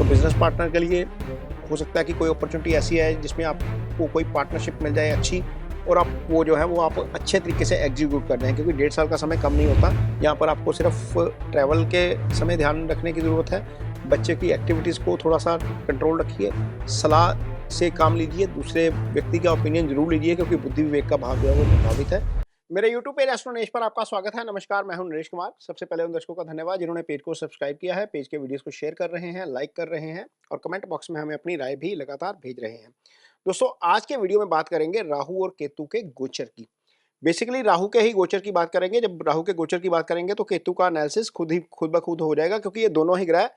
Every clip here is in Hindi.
तो बिजनेस पार्टनर के लिए हो सकता है कि कोई अपॉर्चुनिटी ऐसी है जिसमें आपको कोई पार्टनरशिप मिल जाए अच्छी, और आप वो जो है वो आप अच्छे तरीके से एग्जीक्यूट कर दें, क्योंकि 1.5 साल का समय कम नहीं होता। यहाँ पर आपको सिर्फ ट्रैवल के समय ध्यान रखने की ज़रूरत है। बच्चे की एक्टिविटीज़ को थोड़ा सा कंट्रोल रखिए, सलाह से काम लीजिए, दूसरे व्यक्ति का ओपिनियन जरूर लीजिए, क्योंकि बुद्धि विवेक का भाव जो है वो प्रभावित है। मेरे यूट्यूब पेज एस्ट्रो नरेश पर आपका स्वागत है। नमस्कार, मैं हूं नरेश कुमार। सबसे पहले उन दर्शकों का धन्यवाद जिन्होंने पेज को सब्सक्राइब किया है, पेज के वीडियोस को शेयर कर रहे हैं, लाइक कर रहे हैं और कमेंट बॉक्स में हमें अपनी राय भी लगातार भेज रहे हैं। दोस्तों, आज के वीडियो में बात करेंगे राहु और केतु के गोचर की। बेसिकली राहु के ही गोचर की बात करेंगे। जब राहु के गोचर की बात करेंगे तो केतु का एनालिसिस खुद ब खुद हो जाएगा, क्योंकि ये दोनों ही ग्रह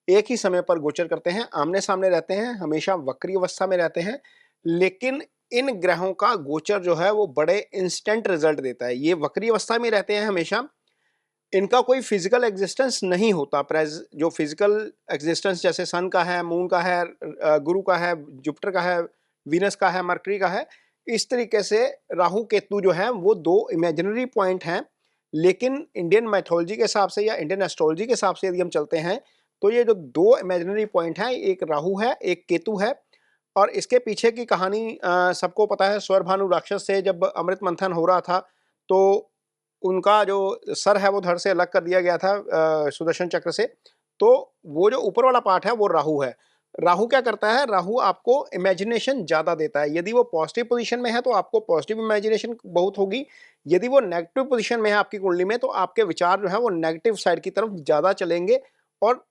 एक ही समय पर गोचर करते हैं, आमने सामने रहते हैं, हमेशा वक्री अवस्था में रहते हैं। लेकिन इन ग्रहों का गोचर जो है वो बड़े इंस्टेंट रिजल्ट देता है। ये वक्री अवस्था में रहते हैं हमेशा, इनका कोई फिजिकल एग्जिस्टेंस नहीं होता। जो फिजिकल एग्जिस्टेंस जैसे सन का है, मून का है, गुरु का है, जुपिटर का है, वीनस का है, मरकरी का है, इस तरीके से राहु केतु जो है वो दो इमेजिनरी पॉइंट हैं। लेकिन इंडियन मैथोलॉजी के हिसाब से या इंडियन एस्ट्रोलॉजी के हिसाब से यदि हम चलते हैं तो ये जो दो इमेजिनरी पॉइंट हैं, एक राहु है, एक केतु है। और इसके पीछे की कहानी सबको पता है। स्वरभानु राक्षस से जब अमृत मंथन हो रहा था तो उनका जो सर है वो धड़ से अलग कर दिया गया था सुदर्शन चक्र से। तो वो जो ऊपर वाला पार्ट है वो राहु है। राहु क्या करता है? राहु आपको इमेजिनेशन ज्यादा देता है। यदि वो पॉजिटिव पोजीशन में है तो आपको पॉजिटिव इमेजिनेशन बहुत होगी। यदि वो नेगेटिव पोजीशन में है आपकी कुंडली में तो आपके विचार जो है वो नेगेटिव साइड की तरफ ज्यादा चलेंगे। और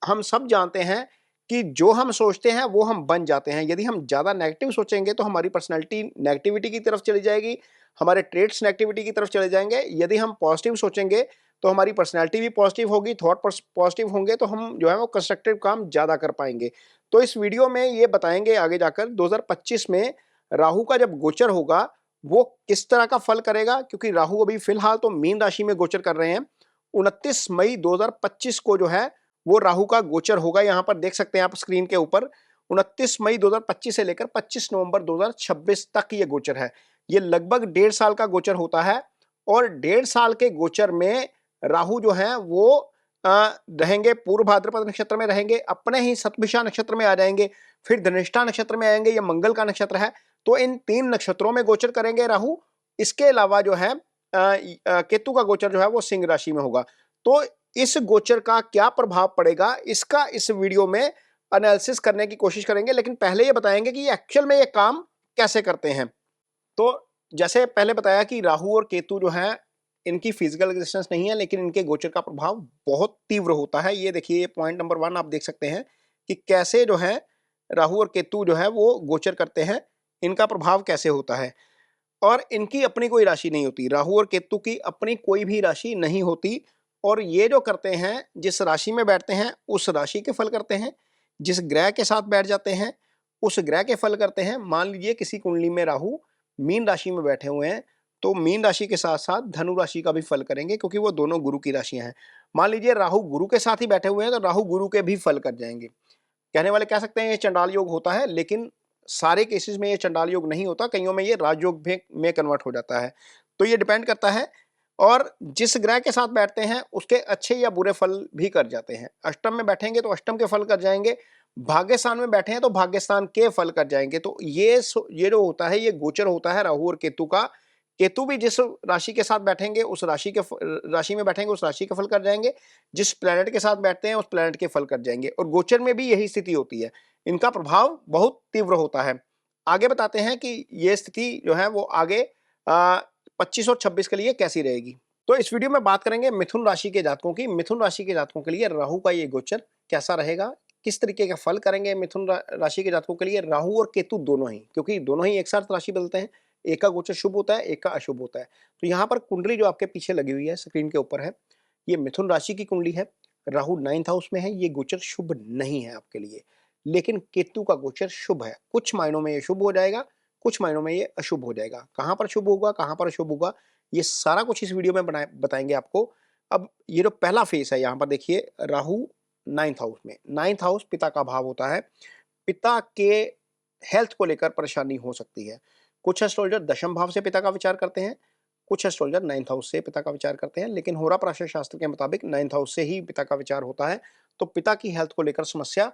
हम सब जानते हैं कि जो हम सोचते हैं वो हम बन जाते हैं। यदि हम ज़्यादा नेगेटिव सोचेंगे तो हमारी पर्सनैलिटी नेगेटिविटी की तरफ चली जाएगी, हमारे ट्रेड्स नेगेटिविटी की तरफ चले जाएंगे। यदि हम पॉजिटिव सोचेंगे तो हमारी पर्सनैलिटी भी पॉजिटिव होगी, थॉट पॉजिटिव होंगे तो हम जो है वो कंस्ट्रक्टिव काम ज़्यादा कर पाएंगे। तो इस वीडियो में ये बताएंगे आगे जाकर 2025 में राहु का जब गोचर होगा वो किस तरह का फल करेगा, क्योंकि राहु अभी फिलहाल तो मीन राशि में गोचर कर रहे हैं। 29 मई 2025 को जो है वो राहु का गोचर होगा। यहां पर देख सकते हैं आप स्क्रीन के ऊपर 29 मई 2025 से लेकर 25 नवंबर 2026 तक ये गोचर है। ये लगभग 1.5 साल का गोचर होता है। और 1.5 साल के गोचर में राहु जो है वो रहेंगे पूर्व भाद्रपद नक्षत्र में रहेंगे, अपने ही शतभिषा नक्षत्र में आ जाएंगे, फिर धनिष्ठा नक्षत्र में आएंगे। ये मंगल का नक्षत्र है, तो इन 3 नक्षत्रों में गोचर करेंगे राहु। इसके अलावा जो है केतु का गोचर जो है वो सिंह राशि में होगा। तो इस गोचर का क्या प्रभाव पड़ेगा इसका इस वीडियो में एनालिसिस करने की कोशिश करेंगे। लेकिन पहले ये बताएंगे कि एक्चुअल में ये काम कैसे करते हैं। तो जैसे पहले बताया कि राहु और केतु जो है इनकी फिजिकल एग्जिस्टेंस नहीं है, लेकिन इनके गोचर का प्रभाव बहुत तीव्र होता है। ये देखिए, पॉइंट नंबर 1 आप देख सकते हैं कि कैसे जो है राहु और केतु जो है वो गोचर करते हैं, इनका प्रभाव कैसे होता है। और इनकी अपनी कोई राशि नहीं होती, राहु और केतु की अपनी कोई भी राशि नहीं होती। और ये जो करते हैं, जिस राशि में बैठते हैं उस राशि के फल करते हैं, जिस ग्रह के साथ बैठ जाते हैं उस ग्रह के फल करते हैं। मान लीजिए किसी कुंडली में राहु मीन राशि में बैठे हुए हैं तो मीन राशि के साथ साथ धनु राशि का भी फल करेंगे, क्योंकि वो दोनों गुरु की राशियां हैं। मान लीजिए राहु गुरु के साथ ही बैठे हुए हैं तो राहु गुरु के भी फल कर जाएंगे। कहने वाले कह सकते हैं ये चंडाल योग होता है, लेकिन सारे केसेस में ये चंडाल योग नहीं होता, कईयों में ये राजयोग में कन्वर्ट हो जाता है। तो ये डिपेंड करता है। और जिस ग्रह के साथ बैठते हैं उसके अच्छे या बुरे फल भी कर जाते हैं। अष्टम में बैठेंगे तो अष्टम के फल कर जाएंगे, भाग्यस्थान में बैठे हैं तो भाग्यस्थान के फल कर जाएंगे। तो ये जो होता है ये गोचर होता है राहु और केतु का। केतु भी जिस राशि के साथ बैठेंगे उस राशि में बैठेंगे उस राशि के फल कर जाएंगे, जिस प्लैनेट के साथ बैठते हैं उस प्लैनेट के फल कर जाएंगे। और गोचर में भी यही स्थिति होती है, इनका प्रभाव बहुत तीव्र होता है। आगे बताते हैं कि ये स्थिति जो है वो आगे 25 और 26 के लिए कैसी रहेगी। तो इस वीडियो में बात करेंगे मिथुन राशि के जातकों की। मिथुन राशि के जातकों के लिए राहु का ये गोचर कैसा रहेगा, किस तरीके के फल करेंगे मिथुन राशि के जातकों के लिए। राहु और केतु दोनों ही, क्योंकि दोनों ही एक साथ राशि बदलते हैं, एक का गोचर शुभ होता है एक का अशुभ होता है। तो यहाँ पर कुंडली जो आपके पीछे लगी हुई है स्क्रीन के ऊपर है, ये मिथुन राशि की कुंडली है। राहु 9th हाउस में है, ये गोचर शुभ नहीं है आपके लिए। लेकिन केतु का गोचर शुभ है। कुछ मायनों में ये शुभ हो जाएगा, कुछ मायनों में ये अशुभ हो जाएगा। कहां पर शुभ होगा कहां पर अशुभ होगा ये सारा कुछ इस वीडियो में बताएंगे आपको। अब ये जो पहला फेस है यहाँ पर देखिए, राहु 9th हाउस में। 9th हाउस पिता का भाव होता है। पिता के हेल्थ को लेकर परेशानी हो सकती है। कुछ एस्ट्रोलॉजर दशम भाव से पिता का विचार करते हैं, कुछ एस्ट्रोलॉजर 9th हाउस से पिता का विचार करते हैं। लेकिन होरा प्राशर शास्त्र के मुताबिक 9th हाउस से ही पिता का विचार होता है। तो पिता की हेल्थ को लेकर समस्या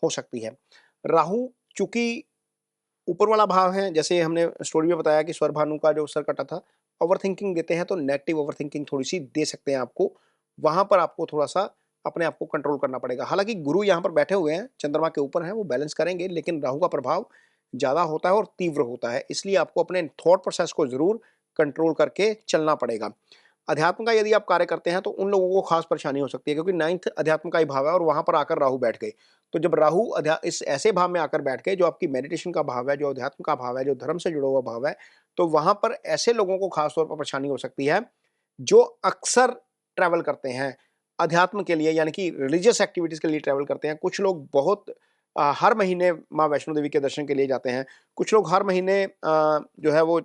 हो सकती है। राहु चूंकि ऊपर वाला भाव है, जैसे हमने स्टोरी में बताया कि स्वर भानु का जो सर कटा था, ओवरथिंकिंग देते हैं तो नेगेटिव ओवरथिंकिंग थोड़ी-सी दे सकते हैं आपको। वहाँ पर आपको थोड़ा-सा अपने आप को कंट्रोल करना पड़ेगा। हालाँकि गुरु यहाँ पर बैठे हुए हैं, चंद्रमा के ऊपर हैं, वो बैलेंस करेंगे, लेकिन राहु का प्रभाव ज़्यादा होता है और तीव्र होता है। इसलिए आपको अपने थॉट प्रोसेस को ज़रूर कंट्रोल करके चलना पड़ेगा। अध्यात्म का यदि आप कार्य करते हैं तो उन लोगों को खास परेशानी हो सकती है, क्योंकि 9th अध्यात्म का ही भाव है और वहाँ पर आकर राहु बैठ गए। तो जब राहु इस ऐसे भाव में आकर बैठ गए जो आपकी मेडिटेशन का भाव है, जो अध्यात्म का भाव है, जो धर्म से जुड़ा हुआ भाव है, तो वहाँ पर ऐसे लोगों को खास तौर पर परेशानी हो सकती है, जो अक्सर ट्रैवल करते हैं अध्यात्म के लिए, यानी कि रिलीजियस एक्टिविटीज़ के लिए ट्रैवल करते हैं। कुछ लोग बहुत हर महीने माँ वैष्णो देवी के दर्शन के लिए जाते हैं। कुछ लोग हर महीने जो है वो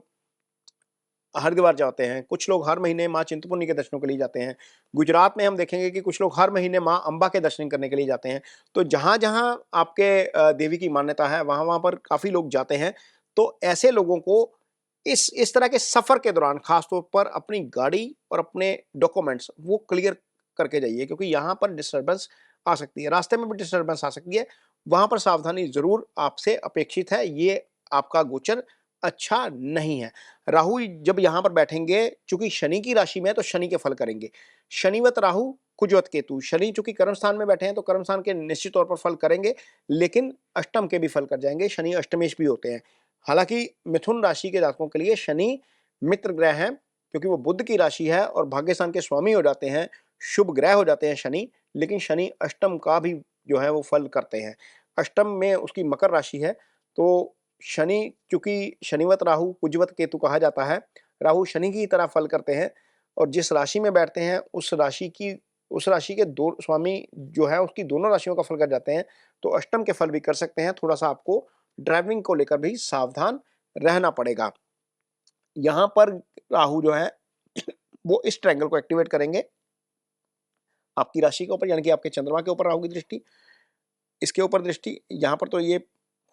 हरिद्वार जाते हैं, कुछ लोग हर महीने माँ चिंतपूर्णी के दर्शनों के लिए जाते हैं। गुजरात में हम देखेंगे कि कुछ लोग हर महीने माँ अम्बा के दर्शन करने के लिए जाते हैं। तो जहाँ-जहाँ आपके देवी की मान्यता है, वहाँ-वहाँ पर काफ़ी लोग जाते हैं। तो ऐसे लोगों को इस तरह के सफ़र के दौरान ख़ास तौर पर अपनी गाड़ी और अपने डॉक्यूमेंट्स वो क्लियर करके जाइए, क्योंकि यहाँ पर डिस्टर्बेंस आ सकती है। रास्ते में भी डिस्टर्बेंस आ सकती है, वहाँ पर सावधानी ज़रूर आपसे अपेक्षित है। ये आपका गोचर अच्छा नहीं है। राहु जब यहाँ पर बैठेंगे, चूंकि शनि की राशि में है तो शनि के फल करेंगे। शनिवत राहु कुजवत केतु, शनि चूंकि कर्म स्थान में बैठे हैं तो कर्म स्थान के निश्चित तौर पर फल करेंगे, लेकिन अष्टम के भी फल कर जाएंगे। शनि अष्टमेश भी होते हैं। हालांकि मिथुन राशि के जातकों के लिए शनि मित्र ग्रह है, क्योंकि वो बुध की राशि है और भाग्य स्थान के स्वामी हो जाते हैं, शुभ ग्रह हो जाते हैं शनि। लेकिन शनि अष्टम का भी जो है वो फल करते हैं। अष्टम में उसकी मकर राशि है, तो शनि चूंकि शनिवत राहु कुजवत केतु कहा जाता है, राहु शनि की तरह फल करते हैं और जिस राशि में बैठते हैं उस राशि के दो स्वामी जो है उसकी दोनों राशियों का फल कर जाते हैं। तो अष्टम के फल भी कर सकते हैं। थोड़ा सा आपको ड्राइविंग को लेकर भी सावधान रहना पड़ेगा। यहाँ पर राहु जो है वो इस ट्रायंगल को एक्टिवेट करेंगे आपकी राशि के ऊपर, यानी कि आपके चंद्रमा के ऊपर राहु की दृष्टि, इसके ऊपर दृष्टि, यहाँ पर तो ये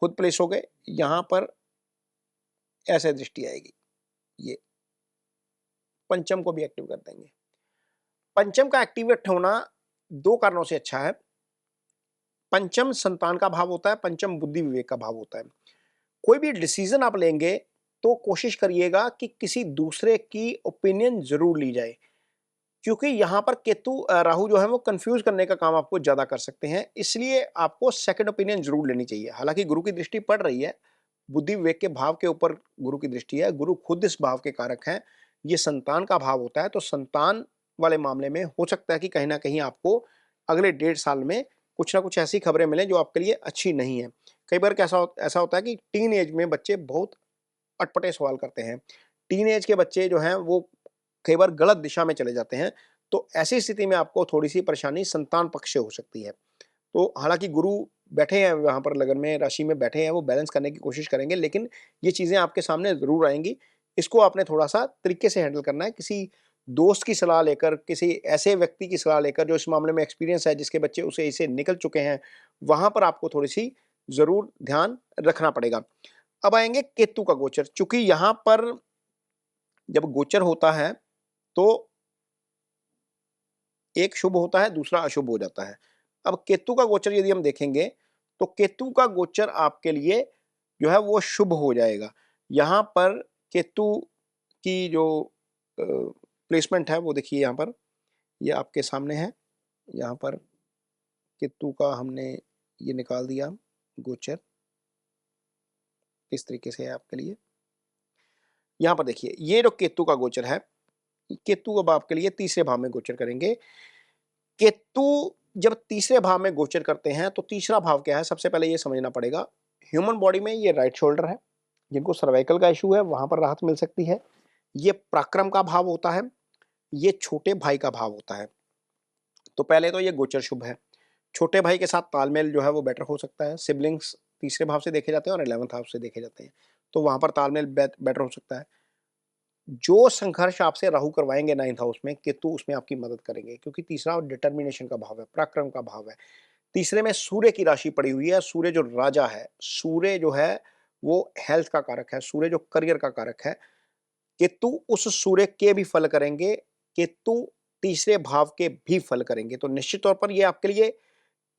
खुद प्लेस हो गए, यहाँ पर ऐसे दृष्टि आएगी, ये पंचम को भी एक्टिव कर देंगे। पंचम का एक्टिवेट होना दो कारणों से अच्छा है। पंचम संतान का भाव होता है, पंचम बुद्धि विवेक का भाव होता है। कोई भी डिसीजन आप लेंगे तो कोशिश करिएगा कि किसी दूसरे की ओपिनियन जरूर ली जाए, क्योंकि यहाँ पर केतु राहु जो है वो कंफ्यूज करने का काम आपको ज्यादा कर सकते हैं। इसलिए आपको सेकंड ओपिनियन जरूर लेनी चाहिए। हालांकि गुरु की दृष्टि पड़ रही है, बुद्धि विवेक के भाव के ऊपर गुरु की दृष्टि है, गुरु खुद इस भाव के कारक हैं, ये संतान का भाव होता है। तो संतान वाले मामले में हो सकता है कि कहीं ना कहीं आपको अगले 1.5 साल में कुछ ना कुछ ऐसी खबरें मिलें जो आपके लिए अच्छी नहीं है। कई बार ऐसा होता है कि टीन एज में बच्चे बहुत अटपटे सवाल करते हैं। टीन एज के बच्चे जो हैं वो कई बार गलत दिशा में चले जाते हैं। तो ऐसी स्थिति में आपको थोड़ी सी परेशानी संतान पक्ष से हो सकती है। तो हालांकि गुरु बैठे हैं वहाँ पर लगन में, राशि में बैठे हैं, वो बैलेंस करने की कोशिश करेंगे, लेकिन ये चीज़ें आपके सामने ज़रूर आएंगी। इसको आपने थोड़ा-सा तरीके से हैंडल करना है। किसी दोस्त की सलाह लेकर, किसी ऐसे व्यक्ति की सलाह लेकर जो इस मामले में एक्सपीरियंस है, जिसके बच्चे उसे इसे निकल चुके हैं, वहाँ पर आपको थोड़ी-सी ज़रूर ध्यान रखना पड़ेगा। अब आएँगे केतु का गोचर। चूँकि यहाँ पर जब गोचर होता है, तो एक शुभ होता है, दूसरा अशुभ हो जाता है। अब केतु का गोचर यदि हम देखेंगे, तो केतु का गोचर आपके लिए जो है वो शुभ हो जाएगा। यहाँ पर केतु की जो प्लेसमेंट है वो देखिए, यहाँ पर ये आपके सामने है। यहाँ पर केतु का हमने ये निकाल दिया गोचर, इस तरीके से है आपके लिए। यहाँ पर देखिए ये जो केतु का गोचर है, केतु अब आपके लिए तीसरे भाव में गोचर करेंगे। केतु जब तीसरे भाव में गोचर करते हैं तो तीसरा भाव क्या है, सबसे पहले ये समझना पड़ेगा। ह्यूमन बॉडी में ये राइट शोल्डर है, जिनको सर्वाइकल का इशू है वहां पर राहत मिल सकती है। ये पराक्रम का भाव होता है, ये छोटे भाई का भाव होता है। तो पहले तो ये गोचर शुभ है। छोटे भाई के साथ तालमेल जो है वो बेटर हो सकता है। सिबलिंग्स तीसरे भाव से देखे जाते हैं और 11th हाउस से देखे जाते हैं, तो वहां पर तालमेल बेटर हो सकता है। जो संघर्ष आपसे राहु करवाएंगे 9th हाउस में, केतु उसमें आपकी मदद करेंगे, क्योंकि तीसरा डिटर्मिनेशन का भाव है, पराक्रम का भाव है। तीसरे में सूर्य की राशि पड़ी हुई है। सूर्य जो राजा है, सूर्य जो है वो हेल्थ का कारक है, सूर्य जो करियर का कारक है। केतु उस सूर्य के भी फल करेंगे, केतु तीसरे भाव के भी फल करेंगे। तो निश्चित तौर पर ये आपके लिए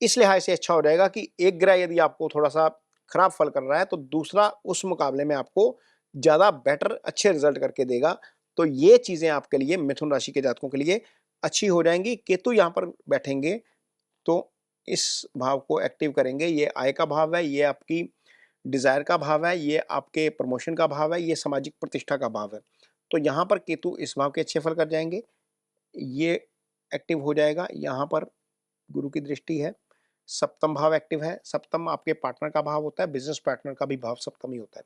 इस लिहाज से अच्छा हो जाएगा कि एक ग्रह यदि आपको थोड़ा-सा खराब फल कर रहा है, तो दूसरा उस मुकाबले में आपको ज़्यादा बेटर अच्छे रिज़ल्ट करके देगा। तो ये चीज़ें आपके लिए मिथुन राशि के जातकों के लिए अच्छी हो जाएँगी। केतु यहाँ पर बैठेंगे, तो इस भाव को एक्टिव करेंगे। ये आय का भाव है, ये आपकी डिज़ायर का भाव है, ये आपके प्रमोशन का भाव है, ये सामाजिक प्रतिष्ठा का भाव है। तो यहाँ पर केतु इस भाव के अच्छे फल कर जाएँगे। ये एक्टिव हो जाएगा। यहाँ पर गुरु की दृष्टि है, सप्तम भाव एक्टिव है। सप्तम आपके पार्टनर का भाव होता है, बिज़नेस पार्टनर का भी भाव सप्तम ही होता है।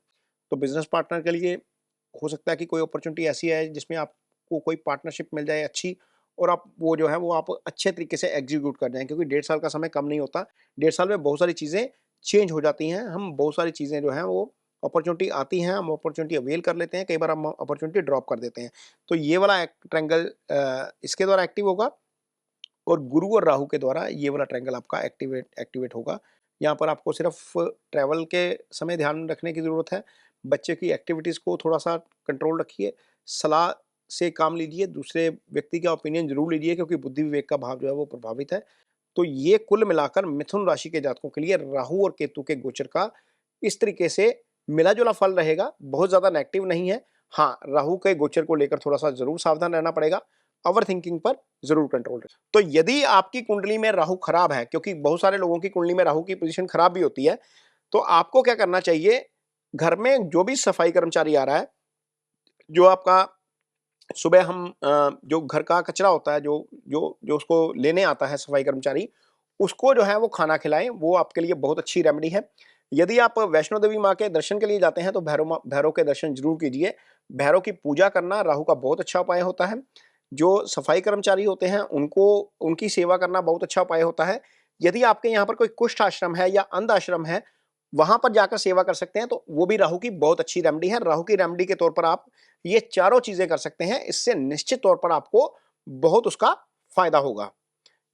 तो बिज़नेस पार्टनर के लिए हो सकता है कि कोई अपॉर्च्युनिटी ऐसी आए जिसमें आपको कोई पार्टनरशिप मिल जाए अच्छी, और आप वो जो है वो आप अच्छे तरीके से एग्ज़ीक्यूट कर जाएँ, क्योंकि 1.5 साल का समय कम नहीं होता। 1.5 साल में बहुत सारी चीज़ें चेंज हो जाती हैं। हम बहुत सारी चीज़ें जो हैं वो अपॉर्च्युनिटी आती हैं, हम अपॉर्च्युनिटी अवेल कर लेते हैं, कई बार हम अपॉर्च्युनिटी ड्रॉप कर देते हैं। तो ये वाला ट्रायंगल इसके द्वारा एक्टिव होगा, और गुरु और राहु के द्वारा ये वाला ट्रायंगल आपका एक्टिवेट होगा। यहाँ पर आपको सिर्फ ट्रैवल के समय ध्यान रखने की ज़रूरत है। बच्चे की एक्टिविटीज़ को थोड़ा-सा कंट्रोल रखिए, सलाह से काम लीजिए, दूसरे व्यक्ति का ओपिनियन ज़रूर लीजिए, क्योंकि बुद्धि विवेक का भाव जो है वो प्रभावित है। तो ये कुल मिलाकर मिथुन राशि के जातकों के लिए राहु और केतु के गोचर का इस तरीके से मिला-जुला फल रहेगा, बहुत ज़्यादा नेगेटिव नहीं है। हाँ, राहु के गोचर को लेकर थोड़ा-सा ज़रूर सावधान रहना पड़ेगा, ओवरथिंकिंग पर ज़रूर कंट्रोल रखें। तो यदि आपकी कुंडली में राहु खराब है, क्योंकि बहुत सारे लोगों की कुंडली में राहु की पोजीशन खराब भी होती है, तो आपको क्या करना चाहिए, घर में जो भी सफाई कर्मचारी आ रहा है, जो आपका सुबह हम जो घर का कचरा होता है, जो जो जो उसको लेने आता है सफाई कर्मचारी, उसको जो है वो खाना खिलाएँ, वो आपके लिए बहुत अच्छी रेमेडी है। यदि आप वैष्णो देवी माँ के दर्शन के लिए जाते हैं, तो भैरव के दर्शन ज़रूर कीजिए। भैरव की पूजा करना राहु का बहुत अच्छा उपाय होता है। जो सफाई कर्मचारी होते हैं, उनको उनकी सेवा करना बहुत अच्छा उपाय होता है। यदि आपके यहाँ पर कोई कुष्ठ आश्रम है या अंध आश्रम है, वहाँ पर जाकर सेवा कर सकते हैं, तो वो भी राहु की बहुत अच्छी रेमेडी है। राहु की रेमेडी के तौर पर आप ये चारों चीज़ें कर सकते हैं। इससे निश्चित तौर पर आपको बहुत उसका फ़ायदा होगा।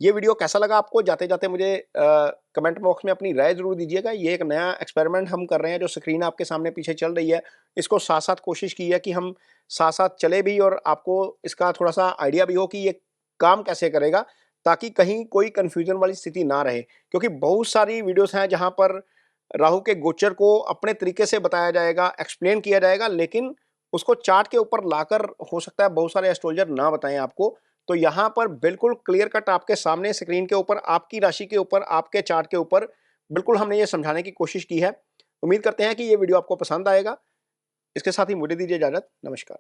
ये वीडियो कैसा लगा आपको? जाते-जाते मुझे कमेंट बॉक्स में अपनी राय ज़रूर दीजिएगा। ये एक नया एक्सपेरिमेंट हम कर रहे हैं, जो स्क्रीन आपके सामने पीछे चल रही है। इसको साथ-साथ कोशिश की है कि हम साथ-साथ चले भी, और आपको इसका थोड़ा-सा आइडिया भी हो कि ये काम कैसे करेगा, ताकि कहीं कोई कन्फ्यूज़न वाली स्थिति ना रहे। क्योंकि बहुत सारी वीडियोज़ हैं जहाँ पर राहु के गोचर को अपने तरीके से बताया जाएगा, एक्सप्लेन किया जाएगा, लेकिन उसको चार्ट के ऊपर लाकर हो सकता है बहुत सारे एस्ट्रोलॉजर ना बताएँ आपको। तो यहाँ पर बिल्कुल क्लियर कट आपके सामने स्क्रीन के ऊपर, आपकी राशि के ऊपर, आपके चार्ट के ऊपर बिल्कुल हमने ये समझाने की कोशिश की है। उम्मीद करते हैं कि ये वीडियो आपको पसंद आएगा। इसके साथ ही मुझे दीजिए इजाज़त। नमस्कार।